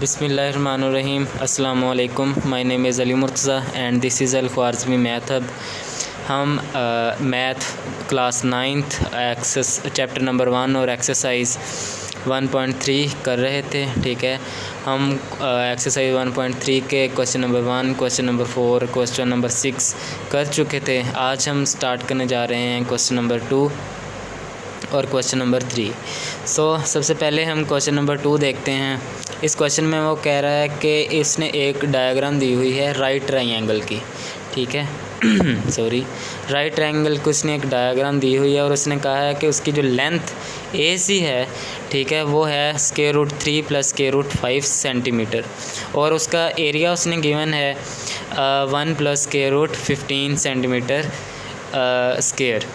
बिस्मिल्लाहिर्रहमानिर्रहीम। अस्सलामु अलैकुम। My name is Ali Murtaza and this is Al Khwarizmi math hub. हम math class 9th access chapter number 1 और exercise 1.3 कर रहे थे। ठीक है, हम एक्सरसाइज 1.3 के question number 1, question number 4, question number 6 कर चुके थे। आज हम स्टार्ट करने जा रहे हैं क्वेश्चन नंबर 2 और क्वेश्चन नंबर 3। सबसे पहले हम क्वेश्चन नंबर 2 देखते हैं। इस क्वेश्चन में वो कह रहा है कि इसने एक डायग्राम दी हुई है राइट ट्रायंगल की। ठीक है राइट ट्रायंगल को उसने एक डायग्राम दी हुई है और उसने कहा है कि उसकी जो लेंथ ए सी है, ठीक है, वो है √3 + √5 सेंटीमीटर और उसका एरिया उसने गिवन है 1 + √15 सेंटीमीटर स्क्वायर।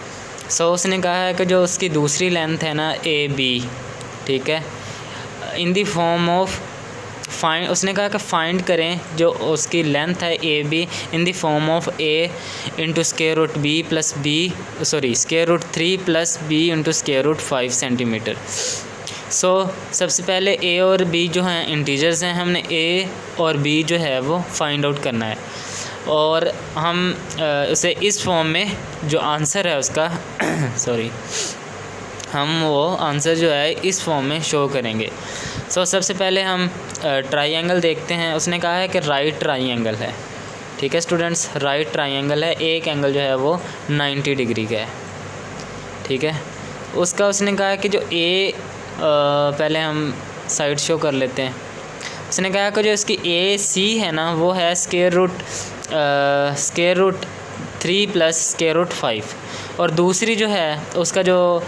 उसने कहा है कि जो उसकी दूसरी लेंथ है ना ए बी, ठीक है, इन दी फॉर्म ऑफ फाइंड, उसने कहा कि फाइंड करें जो उसकी लेंथ है A be in the form of A into √3 + b into √5 centimetre. सबसे पहले ए और बी जो हैं इंटीजर्स हैं, हमने ए और बी जो है वो फाइंड आउट करना है और हम उसे इस फॉर्म में जो आंसर है उसका हम वो आंसर जो है इस फॉर्म में शो करेंगे। सबसे पहले हम ट्रायंगल देखते हैं। उसने कहा है कि राइट ट्रायंगल है। ठीक है स्टूडेंट्स, राइट ट्रायंगल है, एक एंगल जो है वो 90 डिग्री का है। ठीक है, उसका उसने कहा है कि जो ए पहले हम साइड शो कर लेते हैं। उसने कहा कि जो इसकी ए सी है ना वो है √3 + √5 और दूसरी जो है उसका जो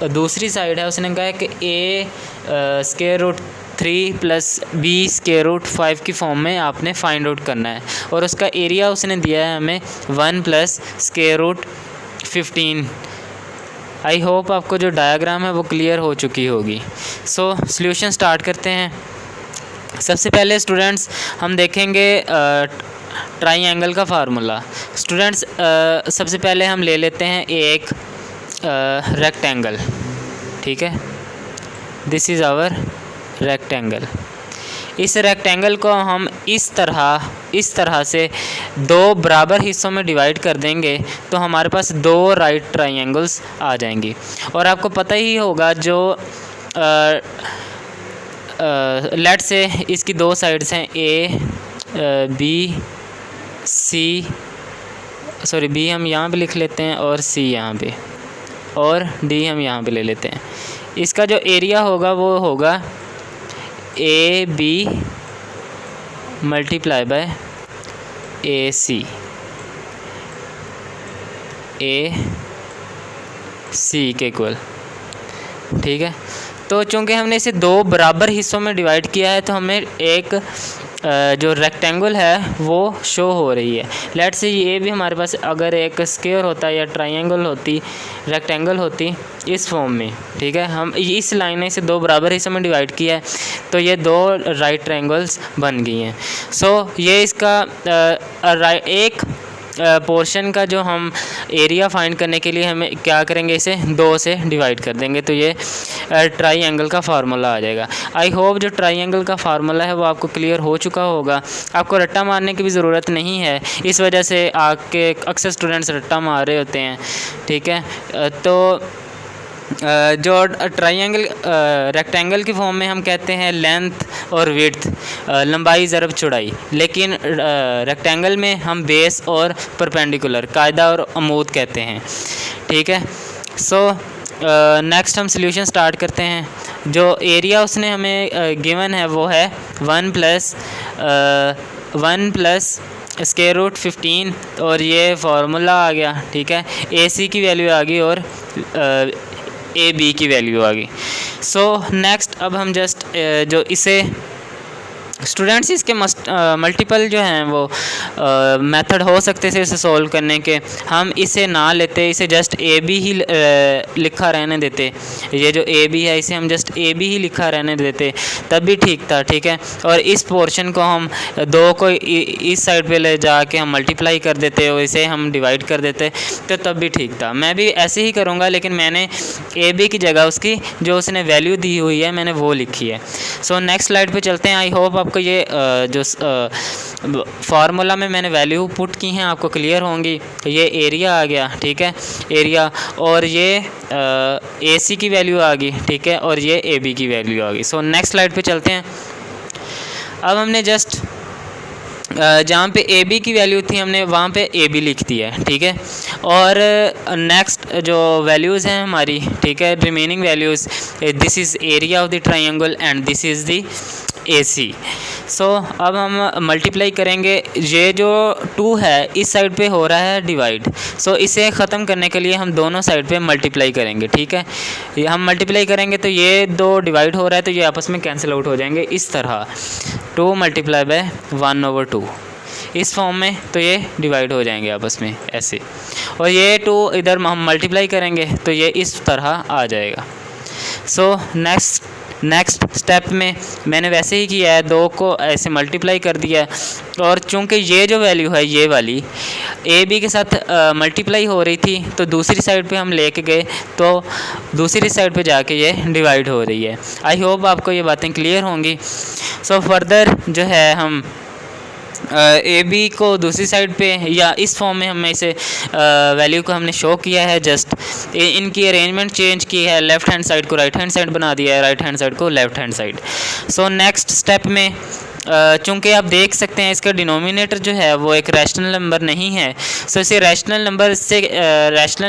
दूसरी साइड है उसने कहा है कि ए √3 + b √5 की फॉर्म में आपने फाइंड आउट करना है और उसका एरिया उसने दिया है हमें 1 + √15। आई होप आपको जो डायग्राम है वो क्लियर हो चुकी होगी। सॉल्यूशन स्टार्ट करते हैं। सबसे पहले स्टूडेंट्स हम देखेंगे ट्रायंगल का फार्मूला। स्टूडेंट्स सबसे पहले हम ले लेते हैं एक रेक्टेंगल। ठीक है, दिस इज़ आवर रेक्टेंगल। इस रेक्टेंगल को हम इस तरह से दो बराबर हिस्सों में डिवाइड कर देंगे तो हमारे पास दो राइट ट्रायंगल्स आ जाएंगी। और आपको पता ही होगा जो लेट से इसकी दो साइड्स हैं ए बी सी, बी हम यहाँ पे लिख लेते हैं और सी यहाँ पे और डी हम यहाँ पे ले लेते हैं। इसका जो एरिया होगा वो होगा ए बी × ए सी के इक्वल। ठीक है, तो चूँकि हमने इसे दो बराबर हिस्सों में डिवाइड किया है तो हमें एक जो रेक्टेंगल है वो शो हो रही है। लेट से ये भी हमारे पास अगर एक स्क्वायर होता या ट्रायंगल होती, रेक्टेंगल होती इस फॉर्म में, ठीक है, हम इस लाइन ने से दो बराबर हिस्सों में डिवाइड किया है तो ये दो राइट ट्रायंगल्स बन गई हैं। ये इसका एक पोर्शन का जो हम एरिया फाइंड करने के लिए हमें क्या करेंगे, इसे 2 से डिवाइड कर देंगे तो ये ट्रायंगल का फार्मूला आ जाएगा। आई होप जो ट्रायंगल का फार्मूला है वो आपको क्लियर हो चुका होगा। आपको रट्टा मारने की भी ज़रूरत नहीं है, इस वजह से आपके अक्सर स्टूडेंट्स रट्टा मार रहे होते हैं। ठीक है, तो जो ट्रायंगल रेक्टेंगल की फॉर्म में हम कहते हैं लेंथ और विड्थ, लंबाई ज़रब चौड़ाई, लेकिन रेक्टेंगल में हम बेस और परपेंडिकुलर, कायदा और अमूद कहते हैं। ठीक है, नेक्स्ट हम सॉल्यूशन स्टार्ट करते हैं। जो एरिया उसने हमें गिवन है वो है 1 + √15 और ये फार्मूला आ गया। ठीक है, ए सी की वैल्यू आ गई और ए बी की वैल्यू आ गई। नेक्स्ट अब हम जस्ट जो इसे स्टूडेंट्स इसके मल्टीपल जो हैं वो मेथड हो सकते थे इसे सॉल्व करने के। हम इसे ना लेते, इसे जस्ट ए बी ही लिखा रहने देते। ये जो ए बी है इसे हम जस्ट ए बी ही लिखा रहने देते तब भी ठीक था। ठीक है, और इस पोर्शन को हम दो को इस साइड पे ले जाके हम मल्टीप्लाई कर देते और इसे हम डिवाइड कर देते तो तब भी ठीक था। मैं भी ऐसे ही करूँगा, लेकिन मैंने ए बी की जगह उसकी जो उसने वैल्यू दी हुई है मैंने वो लिखी है। नेक्स्ट स्लाइड पर चलते हैं। आई होप आपको ये जो फार्मूला में मैंने वैल्यू पुट की हैं आपको क्लियर होंगी। ये एरिया आ गया, ठीक है, एरिया, और ये AC की वैल्यू आ गई, ठीक है, और ये AB की वैल्यू आ गई। सो नेक्स्ट स्लाइड पे चलते हैं। अब हमने जस्ट जहाँ पे AB की वैल्यू थी हमने वहाँ पे AB लिख दिया है, ठीक है, और नेक्स्ट जो वैल्यूज़ हैं हमारी, ठीक है, remaining values, this is area of the triangle and this is the AC। सो अब हम मल्टीप्लाई करेंगे। ये जो 2 है इस साइड पे हो रहा है डिवाइड, सो इसे ख़त्म करने के लिए हम दोनों साइड पे मल्टीप्लाई करेंगे, ठीक है। ये हम मल्टीप्लाई करेंगे तो ये 2 डिवाइड हो रहा है तो ये आपस में कैंसिल आउट हो जाएंगे इस तरह, 2 मल्टीप्लाई बाय 1/2 इस फॉर्म में, तो ये डिवाइड हो जाएंगे आपस में ऐसे, और ये 2 इधर हम मल्टीप्लाई करेंगे तो ये इस तरह आ जाएगा। सो नेक्स्ट स्टेप में मैंने वैसे ही किया है, 2 को ऐसे मल्टीप्लाई कर दिया, और चूंकि ये जो वैल्यू है ये वाली AB के साथ मल्टीप्लाई हो रही थी तो दूसरी साइड पे हम लेके गए तो दूसरी साइड पे जाके ये डिवाइड हो रही है। आई होप आपको ये बातें क्लियर होंगी। सो फर्दर जो है हम AB को दूसरी साइड पे या इस फॉर्म में हमने इसे वैल्यू को हमने शो किया है, जस्ट इनकी अरेंजमेंट चेंज की है, लेफ़्ट हैंड साइड को राइट हैंड साइड बना दिया है, राइट हैंड साइड को left hand side. So next step में चूँकि आप देख सकते हैं इसका डिनोमिनेटर जो है वो एक रैशनल नंबर नहीं है, सो इसे रैशनल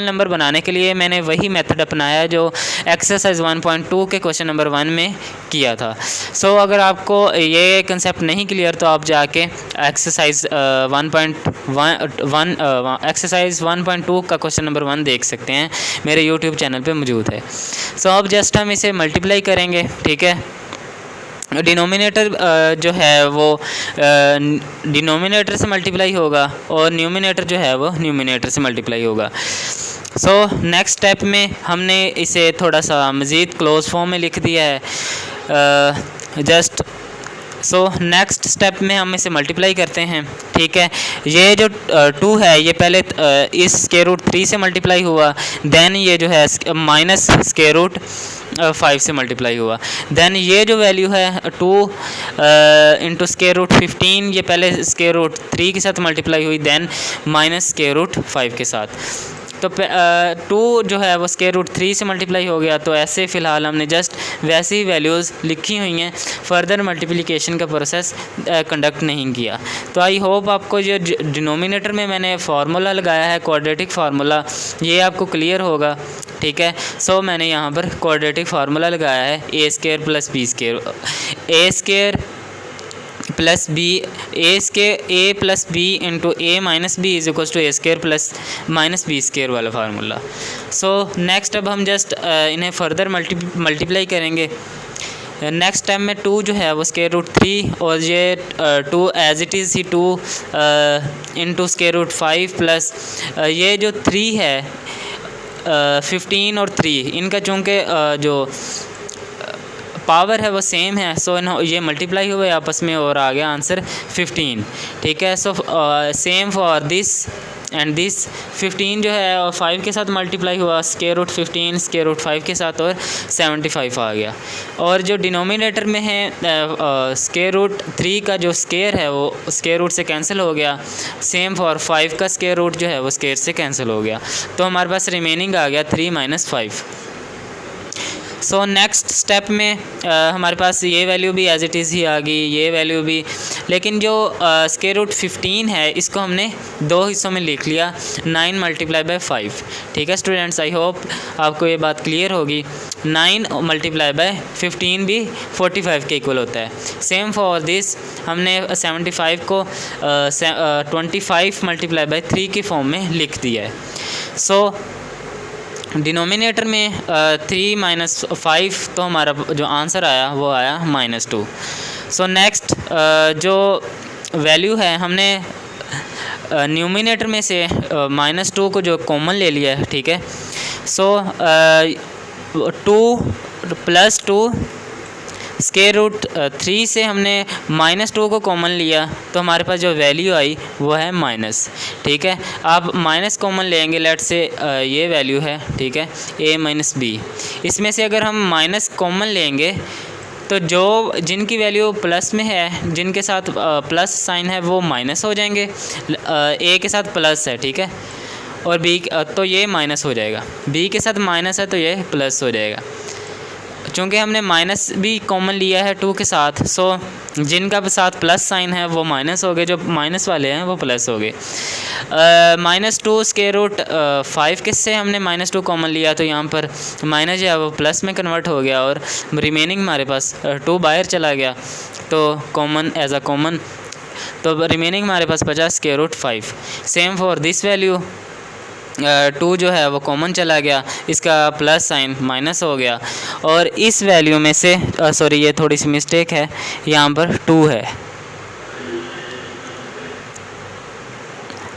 नंबर बनाने के लिए मैंने वही मेथड अपनाया जो एक्सरसाइज 1.2 के क्वेश्चन नंबर 1 में किया था। सो अगर आपको ये कंसेप्ट नहीं क्लियर तो आप जाके एक्सरसाइज 1.2 का क्वेश्चन नंबर 1 देख सकते हैं, मेरे यूट्यूब चैनल पे मौजूद है। सो अब जस्ट हम इसे मल्टीप्लाई करेंगे, ठीक है। डिनोमिनेटर जो है वो डिनोमिनेटर से मल्टीप्लाई होगा और न्यूमिनेटर जो है वो न्यूमिनेटर से मल्टीप्लाई होगा। सो नेक्स्ट स्टेप में हमने इसे थोड़ा सा मज़ीद क्लोज फॉर्म में लिख दिया है जस्ट। सो नेक्स्ट स्टेप में हम इसे मल्टीप्लाई करते हैं, ठीक है। ये जो 2 है ये पहले इस स्क्वायर रूट 3 से मल्टीप्लाई हुआ, देन ये जो है माइनस स्क्वायर रूट 5 से मल्टीप्लाई हुआ, देन ये जो वैल्यू है 2 इंटू स्क्वायर रूट 15 ये पहले स्क्वायर रूट 3 के साथ मल्टीप्लाई हुई, देन माइनस स्क्वायर रूट 5 के साथ। तो 2 जो है वो स्क्वायर रूट 3 से मल्टीप्लाई हो गया, तो ऐसे फ़िलहाल हमने जस्ट वैसे ही वैल्यूज़ लिखी हुई हैं, फर्दर मल्टीप्लिकेशन का प्रोसेस कंडक्ट नहीं किया। तो आई होप आपको ये डिनोमिनेटर में मैंने फार्मूला लगाया है क्वाड्रेटिक फार्मूला, ये आपको क्लियर होगा, ठीक है। सो मैंने यहाँ पर क्वाड्रेटिक फार्मूला लगाया है A² + B², A² plus B A plus B into A minus B is equals to A² + -B² वाला फार्मूला। सो नेक्स्ट अब हम जस्ट इन्हें फर्दर मल्टीप्लाई करेंगे। नेक्स्ट टाइम में 2 जो है वो स्क्वायर रूट 3 और ये 2 एज इट इज़ ही 2 इंटू स्क्वायर रूट 5 प्लस ये जो 3 है 15 और 3 इनका चूँकि जो पावर है वो सेम है, सो ये मल्टीप्लाई हुए आपस में और आ गया आंसर 15, ठीक है। So same for this and this 15 जो है और 5 के साथ मल्टीप्लाई हुआ, स्क्वायर रूट 15 स्क्वायर रूट 5 के साथ और 75 आ गया। और जो डिनोमिनेटर में है स्क्वायर रूट 3 का जो स्क्वायर है वो स्क्वायर रूट से कैंसिल हो गया, सेम फॉर 5 का स्क्वायर रूट जो है वो स्क्वायर से कैंसिल हो गया, तो हमारे पास रिमेनिंग आ गया 3 - 5। सो नेक्स्ट स्टेप में हमारे पास ये वैल्यू भी एज इट इज़ ही आ गई, ये वैल्यू भी, लेकिन जो स्क्वायर रूट 15 है इसको हमने 2 हिस्सों में लिख लिया, 9 × 5, ठीक है स्टूडेंट्स। आई होप आपको ये बात क्लियर होगी। 9 × 15 भी 45 के इक्वल होता है। सेम फॉर दिस हमने 75 को 25 × 3 के फॉर्म में लिख दिया है। सो डिनोमिनेटर में 3 - 5 तो हमारा जो आंसर आया वो आया -2। सो नेक्स्ट जो वैल्यू है हमने न्यूमिनेटर में से -2 को जो कॉमन ले लिया है, ठीक है। सो 2 + 2 स्क्वायर रूट 3 से हमने -2 को कॉमन लिया तो हमारे पास जो वैल्यू आई वो है माइनस, ठीक है। आप माइनस कॉमन लेंगे, लेट से ये वैल्यू है, ठीक है, A - B। इसमें से अगर हम माइनस कॉमन लेंगे तो जो जिनकी वैल्यू प्लस में है, जिनके साथ प्लस साइन है वो माइनस हो जाएंगे, ए के साथ प्लस है, ठीक है, और बी तो ये माइनस हो जाएगा, बी के साथ माइनस है तो ये प्लस हो जाएगा। चूँकि हमने माइनस भी कॉमन लिया है 2 के साथ, सो जिनका साथ प्लस साइन है वो माइनस हो गए, जो माइनस वाले हैं वो प्लस हो गए। -2 स्क्वायर रूट 5 किससे हमने -2 कॉमन लिया, तो यहाँ पर माइनस जो है वो प्लस में कन्वर्ट हो गया और रिमेनिंग हमारे पास 2 बाहर चला गया, तो कॉमन एज अ कॉमन, तो रिमेनिंग हमारे पास 50 square root 5। Same for this value, 2 जो है वो कॉमन चला गया, इसका प्लस साइन माइनस हो गया, और इस वैल्यू में से सॉरी ये थोड़ी सी मिस्टेक है, यहाँ पर 2 है,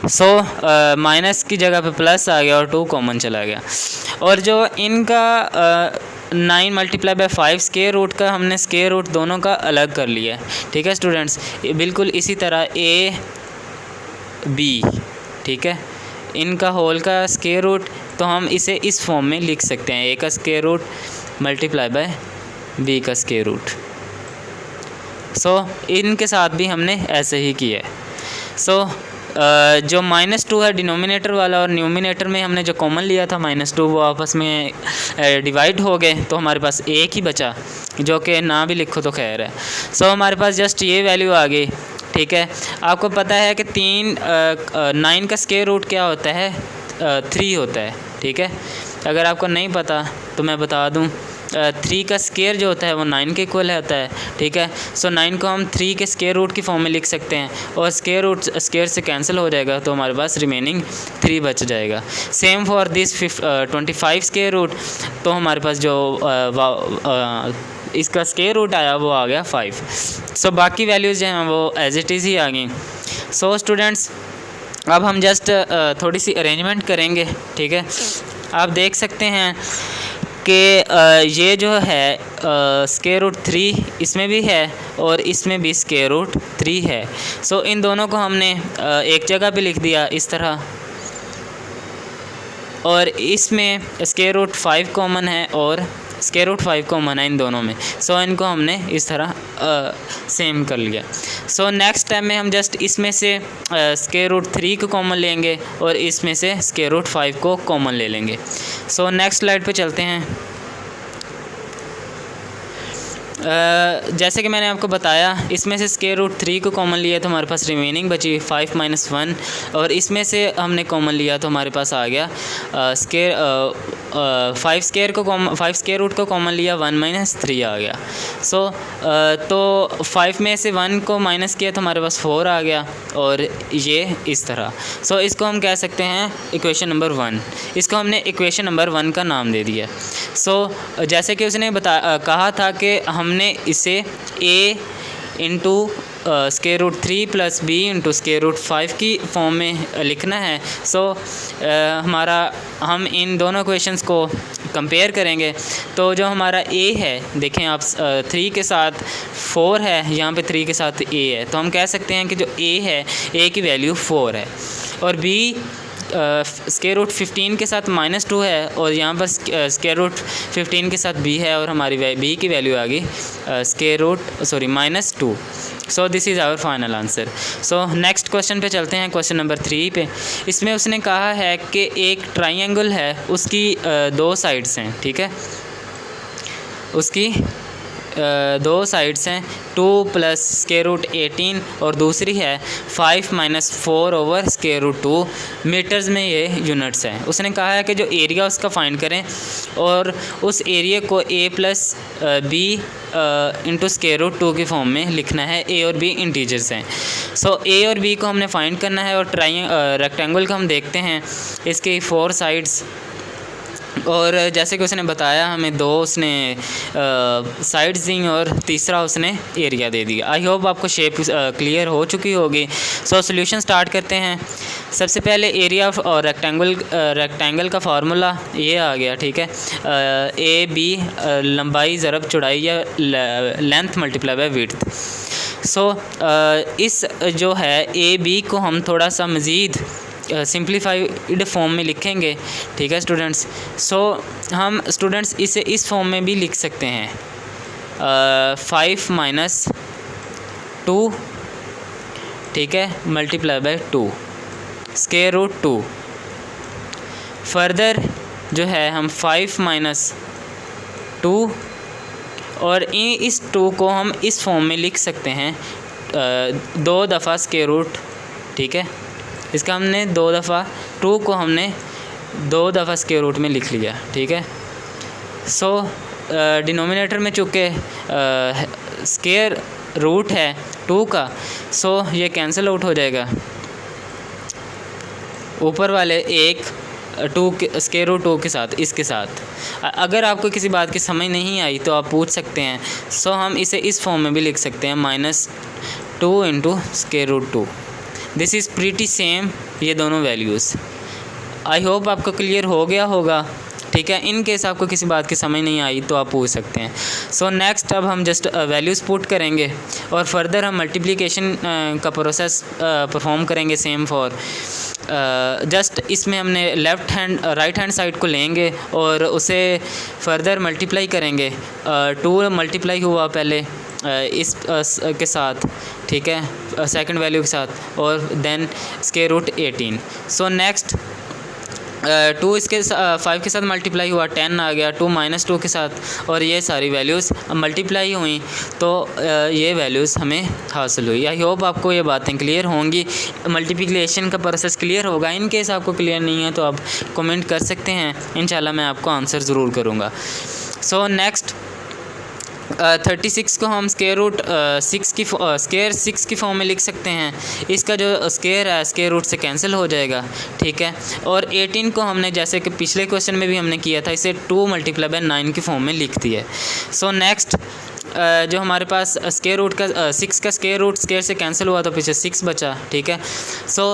सो माइनस की जगह पे प्लस आ गया और 2 कॉमन चला गया। और जो इनका 9 मल्टीप्लाई बाय 5 स्क्वायर रूट का हमने स्क्वायर रूट दोनों का अलग कर लिया है, ठीक है स्टूडेंट्स, बिल्कुल इसी तरह ए बी, ठीक है, इनका होल का स्क्वायर रूट, तो हम इसे इस फॉर्म में लिख सकते हैं, ए का square root multiply by B का स्क्वायर रूट। सो इनके साथ भी हमने ऐसे ही किया है। सो जो -2 है डिनोमिनेटर वाला, और न्यूमिनेटर में हमने जो कॉमन लिया था -2, वो आपस में डिवाइड हो गए, तो हमारे पास एक ही बचा, जो कि ना भी लिखो तो खैर है। सो हमारे पास जस्ट ये वैल्यू आ गई, ठीक है। आपको पता है कि 9 का स्क्वायर रूट क्या होता है, 3 होता है, ठीक है। अगर आपको नहीं पता तो मैं बता दूं, 3 का स्क्वायर जो होता है वो 9 के इक्वल होता है, ठीक है। सो 9 को हम 3 के स्क्वायर रूट की फॉर्म में लिख सकते हैं, और स्क्वायर रूट स्क्वायर से कैंसिल हो जाएगा, तो हमारे पास रिमेनिंग 3 बच जाएगा। Same for this 25 square root, तो हमारे पास जो इसका स्क्वायर रूट आया वो आ गया 5। सो बाकी वैल्यूज़ जो हैं वो एज इट इज़ ही आ गई। सो स्टूडेंट्स, अब हम जस्ट थोड़ी सी अरेंजमेंट करेंगे, ठीक है। आप देख सकते हैं कि ये जो है स्क्वायर रूट 3 इसमें भी है और इसमें भी स्क्वायर रूट 3 है। सो इन दोनों को हमने एक जगह पे लिख दिया इस तरह, और इसमें स्क्वायर रूट 5 कॉमन है और स्क्वायर रूट 5 कॉमन है इन दोनों में। सो इनको हमने इस तरह सेम कर लिया। सो नेक्स्ट टाइम में हम जस्ट इसमें से स्क्वायर रूट 3 को कॉमन लेंगे और इसमें से स्क्वायर रूट 5 को कॉमन ले लेंगे। सो नेक्स्ट स्लाइड पे चलते हैं। जैसे कि मैंने आपको बताया, इसमें से स्क्वायर रूट 3 को कॉमन लिया तो हमारे पास रिमेनिंग बची 5 - 1, और इसमें से हमने कॉमन लिया तो हमारे पास आ गया 5 स्क्वायर रूट को कॉमन लिया 1 - 3 आ गया। सो तो 5 में से 1 को माइनस किया तो हमारे पास 4 आ गया, और ये इस तरह। सो इसको हम कह सकते हैं इक्वेशन नंबर 1। इसको हमने इक्वेशन नंबर 1 का नाम दे दिया। सो जैसे कि उसने कहा था कि हमने इसे a into square root 3 plus b into square root 5 की फॉर्म में लिखना है। सो हम इन दोनों क्वेश्चंस को कंपेयर करेंगे, तो जो हमारा a है, देखें आप 3 के साथ 4 है, यहाँ पे 3 के साथ a है, तो हम कह सकते हैं कि जो a है, a की वैल्यू 4 है, और b स्क्वायर रूट 15 के साथ -2 है, और यहाँ पर स्क्वायर रूट 15 के साथ b है, और हमारी b की वैल्यू आ गई -2। So this is our final answer. So next question पे चलते हैं, क्वेश्चन नंबर 3 पे। इसमें उसने कहा है कि एक ट्राइंगल है, उसकी 2 साइड्स हैं, ठीक है, उसकी 2 साइड्स हैं 2 प्लस स्क्वायर रूट 18, और दूसरी है 5 - 4 ओवर स्क्वायर रूट 2 मीटर्स में ये यूनिट्स हैं। उसने कहा है कि जो एरिया उसका फाइंड करें, और उस एरिया को a plus b into square root 2 की फॉर्म में लिखना है। a और b इंटीजर्स हैं। सो a और b को हमने फाइंड करना है, और रेक्टेंगल को हम देखते हैं, इसके 4 साइड्स, और जैसे कि उसने बताया हमें 2 उसने साइड्स दी और तीसरा उसने एरिया दे दिया। आई होप आपको शेप क्लियर हो चुकी होगी। सो सॉल्यूशन स्टार्ट करते हैं। सबसे पहले एरिया और रेक्टेंगल का फार्मूला ये आ गया, ठीक है। ए बी लंबाई ज़रब चौड़ाई या लेंथ मल्टीप्लाई बाय विड्थ। सो इस जो है ए बी को हम थोड़ा सा मज़ीद सिंप्लीफाइड फॉर्म में लिखेंगे, ठीक है स्टूडेंट्स। सो हम स्टूडेंट्स इसे इस फॉर्म में भी लिख सकते हैं। 5 माइनस 2, ठीक है, multiply by 2, square root 2। Further जो है हम 5 माइनस 2 और इस 2 को हम इस फॉर्म में लिख सकते हैं 2 दफ़ा स्क्वायर रूट, ठीक है। इसका हमने 2 दफ़ा 2 को हमने 2 दफ़ा स्क्वायर रूट में लिख लिया, ठीक है। सो डिनोमिनेटर में चूँकि स्क्वायर रूट है 2 का, सो ये कैंसिल आउट हो जाएगा। ऊपर वाले एक 2 के स्क्वायर रूट 2 के साथ, इसके साथ। अगर आपको किसी बात की समझ नहीं आई तो आप पूछ सकते हैं। सो हम इसे इस फॉर्म में भी लिख सकते हैं, -2 into square root 2। This is pretty same, ये दोनों वैल्यूज़। आई होप आपको क्लियर हो गया होगा, ठीक है। इन केस आपको किसी बात की समझ नहीं आई तो आप पूछ सकते हैं। सो नेक्स्ट अब हम जस्ट वैल्यूज़ पुट करेंगे और फर्दर हम मल्टीप्लिकेशन का प्रोसेस परफॉर्म करेंगे सेम फॉर। जस्ट इसमें हमने राइट हैंड साइड को लेंगे और उसे फर्दर मल्टीप्लाई करेंगे। 2 मल्टीप्लाई हुआ पहले इस के साथ, ठीक है, सेकंड वैल्यू के साथ, और then square root 18। So next 2 इसके 5 के साथ मल्टीप्लाई हुआ, 10 आ गया। 2 माइनस 2 के साथ, और ये सारी वैल्यूज़ मल्टीप्लाई हुई तो ये वैल्यूज़ हमें हासिल हुई। आई होप आपको ये बातें क्लियर होंगी, मल्टीप्लिकेशन का प्रोसेस क्लियर होगा। इन केस आपको क्लियर नहीं है तो आप कमेंट कर सकते हैं, इंशाल्लाह मैं आपको आंसर ज़रूर करूँगा। सो नेक्स्ट 36 को हम स्क्वायर रूट 6 की फॉर्म में लिख सकते हैं। इसका जो स्क्वायर है स्क्वायर रूट से कैंसिल हो जाएगा, ठीक है। और 18 को हमने जैसे कि पिछले क्वेश्चन में भी हमने किया था, इसे 2 मल्टीप्लाई बाय 9 की फॉर्म में लिख दिया। सो नेक्स्ट जो हमारे पास स्क्वायर रूट का 6 का स्क्वायर रूट स्क्वायर से कैंसिल हुआ तो पीछे 6 बचा, ठीक है। सो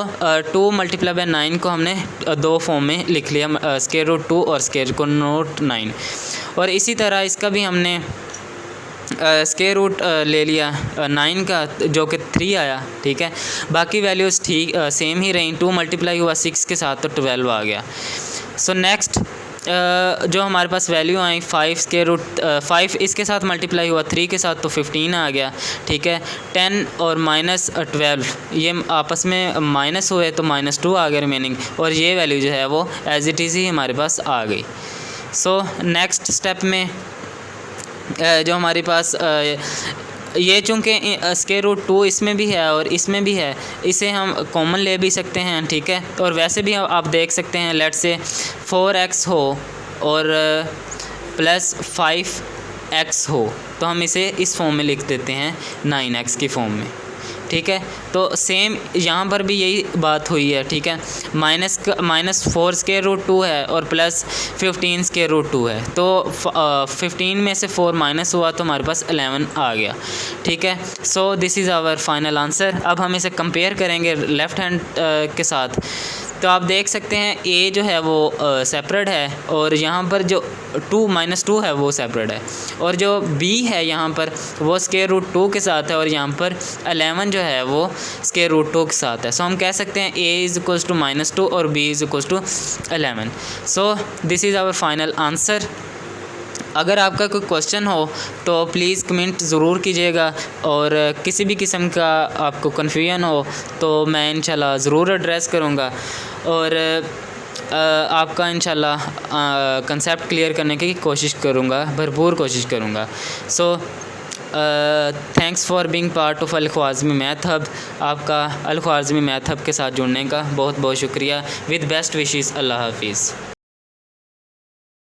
2 मल्टीप्लाई बाय 9 को हमने 2 फॉर्म में लिख लिया, स्क्वायर रूट 2 और स्क्वायर को नोट 9। और इसी तरह इसका भी हमने स्क्वायर रूट ले लिया 9 का, जो कि 3 आया, ठीक है। बाकी वैल्यूज़ ठीक सेम ही रही। 2 मल्टीप्लाई हुआ 6 के साथ तो 12 आ गया। सो नेक्स्ट जो हमारे पास वैल्यू आई 5 स्क्वायर रूट 5 इसके साथ मल्टीप्लाई हुआ 3 के साथ तो 15 आ गया, ठीक है। 10 और -12 ये आपस में माइनस हुए तो -2 आ गया रिमेनिंग, और ये वैल्यू जो है वो एज इट इज़ ही हमारे पास आ गई। सो नेक्स्ट स्टेप में जो हमारे पास ये चूँकि स्क्वायर रूट 2 इसमें भी है और इसमें भी है, इसे हम कॉमन ले भी सकते हैं, ठीक है। और वैसे भी आप देख सकते हैं, लेट से 4x हो और प्लस 5x हो तो हम इसे इस फॉर्म में लिख देते हैं 9x की फॉर्म में, ठीक है। तो सेम यहाँ पर भी यही बात हुई है, ठीक है। -4 स्क्वायर रूट 2 है और प्लस 15 स्क्वायर रूट 2 है, तो 15 में से 4 माइनस हुआ तो हमारे पास 11 आ गया, ठीक है। So this is our final answer. अब हम इसे कंपेयर करेंगे लेफ़्ट हैंड के साथ, तो आप देख सकते हैं a जो है वो सेपरेट है और यहाँ पर जो 2 -2 है वो सेपरेट है, और जो b है यहाँ पर वो स्क्वायर रूट 2 के साथ है, और यहाँ पर 11 जो है वो स्क्वायर रूट 2 के साथ है। सो हम कह सकते हैं a इज़ इक्वल्स टू -2 और b is equals to 11। So this is our final answer. अगर आपका कोई क्वेश्चन हो तो प्लीज़ कमेंट ज़रूर कीजिएगा, और किसी भी किस्म का आपको कन्फ्यूजन हो तो मैं इंशाल्लाह ज़रूर एड्रेस करूँगा, और आपका इंशाल्लाह कंसेप्ट क्लियर करने की कोशिश करूँगा, भरपूर कोशिश करूँगा। So thanks for being part of Al Khwarizmi math hub. आपका अल ख्वाज़मी मैथ हब के साथ जुड़ने का बहुत बहुत शुक्रिया। विद बेस्ट विशेस, अल्लाह हाफिज़।